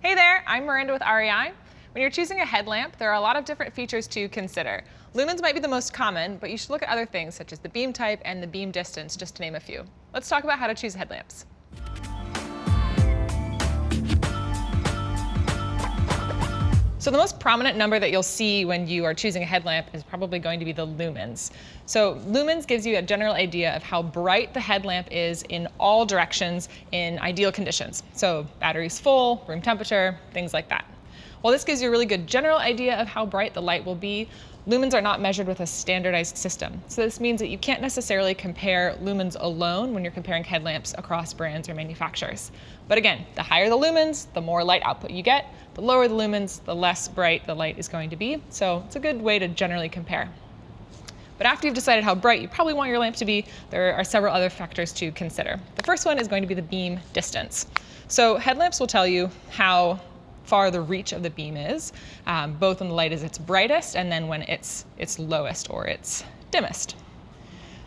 Hey there, I'm Miranda with REI. When you're choosing a headlamp, there are a lot of different features to consider. Lumens might be the most common, but you should look at other things such as the beam type and the beam distance, just to name a few. Let's talk about how to choose headlamps. So the most prominent number that you'll see when you are choosing a headlamp is probably going to be the lumens. So lumens gives you a general idea of how bright the headlamp is in all directions in ideal conditions. So batteries full, room temperature, things like that. While this gives you a really good general idea of how bright the light will be, lumens are not measured with a standardized system. So this means that you can't necessarily compare lumens alone when you're comparing headlamps across brands or manufacturers. But again, the higher the lumens, the more light output you get. The lower the lumens, the less bright the light is going to be. So it's a good way to generally compare. But after you've decided how bright you probably want your lamp to be, there are several other factors to consider. The first one is going to be the beam distance. So headlamps will tell you how far the reach of the beam is, both when the light is its brightest and then when it's its lowest or its dimmest.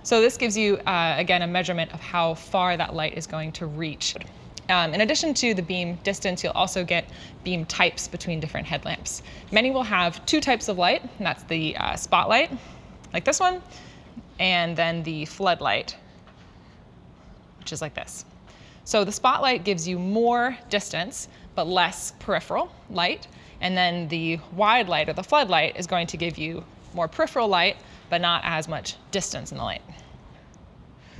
So this gives you, again, a measurement of how far that light is going to reach. In addition to the beam distance, you'll also get beam types between different headlamps. Many will have two types of light, and that's the spotlight, like this one, and then the floodlight, which is like this. So the spotlight gives you more distance, but less peripheral light. And then the wide light, or the floodlight, is going to give you more peripheral light, but not as much distance in the light.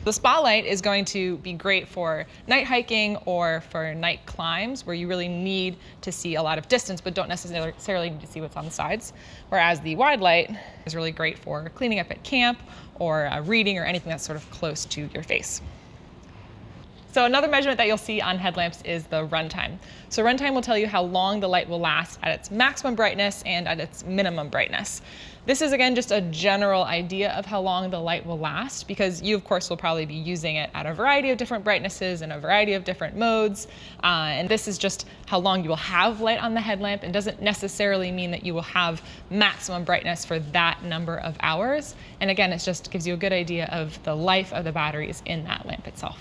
The spotlight is going to be great for night hiking or for night climbs where you really need to see a lot of distance but don't necessarily need to see what's on the sides. Whereas the wide light is really great for cleaning up at camp or reading or anything that's sort of close to your face. So another measurement that you'll see on headlamps is the runtime. So runtime will tell you how long the light will last at its maximum brightness and at its minimum brightness. This is, again, just a general idea of how long the light will last, because you, of course, will probably be using it at a variety of different brightnesses and a variety of different modes. And this is just how long you will have light on the headlamp, and doesn't necessarily mean that you will have maximum brightness for that number of hours. And again, it just gives you a good idea of the life of the batteries in that lamp itself.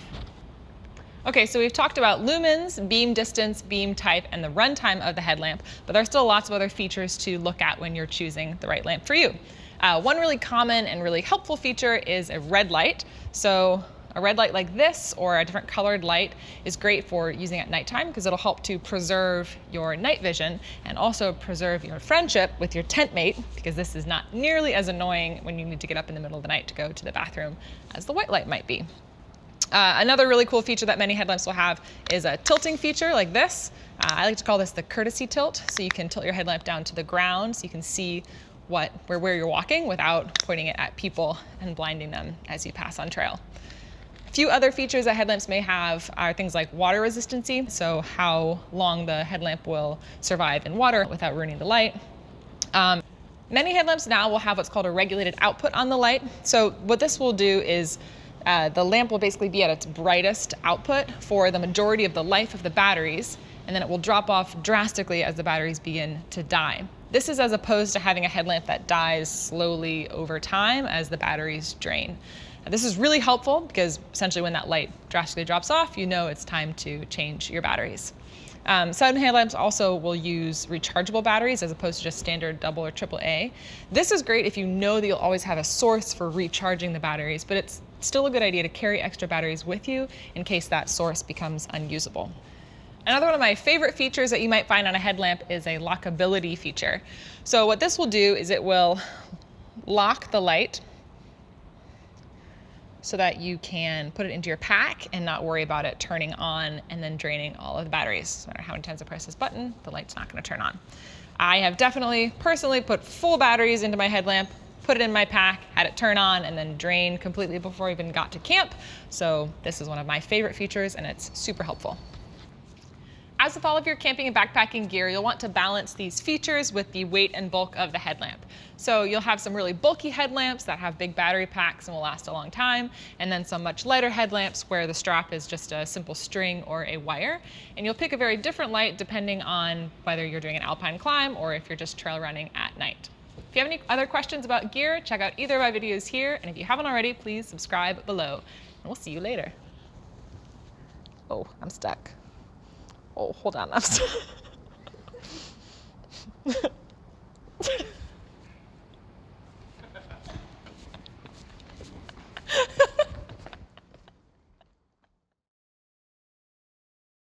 Okay, so we've talked about lumens, beam distance, beam type, and the runtime of the headlamp, but there are still lots of other features to look at when you're choosing the right lamp for you. One really common and really helpful feature is a red light. So a red light like this or a different colored light is great for using at nighttime because it'll help to preserve your night vision and also preserve your friendship with your tent mate, because this is not nearly as annoying when you need to get up in the middle of the night to go to the bathroom as the white light might be. Another really cool feature that many headlamps will have is a tilting feature like this. I like to call this the courtesy tilt. So you can tilt your headlamp down to the ground so you can see where you're walking without pointing it at people and blinding them as you pass on trail. A few other features that headlamps may have are things like water resistancy, so how long the headlamp will survive in water without ruining the light. Many headlamps now will have what's called a regulated output on the light. So what this will do is the lamp will basically be at its brightest output for the majority of the life of the batteries, and then it will drop off drastically as the batteries begin to die. This is as opposed to having a headlamp that dies slowly over time as the batteries drain. This is really helpful because essentially when that light drastically drops off, you know it's time to change your batteries. Some headlamps also will use rechargeable batteries as opposed to just standard double or triple A. This is great if you know that you'll always have a source for recharging the batteries, but it's still a good idea to carry extra batteries with you in case that source becomes unusable. Another one of my favorite features that you might find on a headlamp is a lockability feature. So what this will do is it will lock the light so that you can put it into your pack and not worry about it turning on and then draining all of the batteries. No matter how many times I press this button, the light's not going to turn on. I have definitely personally put full batteries into my headlamp, put it in my pack, had it turn on, and then drain completely before I even got to camp. So this is one of my favorite features, and it's super helpful. As with all of your camping and backpacking gear, you'll want to balance these features with the weight and bulk of the headlamp. So you'll have some really bulky headlamps that have big battery packs and will last a long time, and then some much lighter headlamps where the strap is just a simple string or a wire. And you'll pick a very different light depending on whether you're doing an alpine climb or if you're just trail running at night. If you have any other questions about gear, check out either of my videos here, and if you haven't already, please subscribe below. And we'll see you later. Oh, I'm stuck. Oh, hold on, I'm stuck.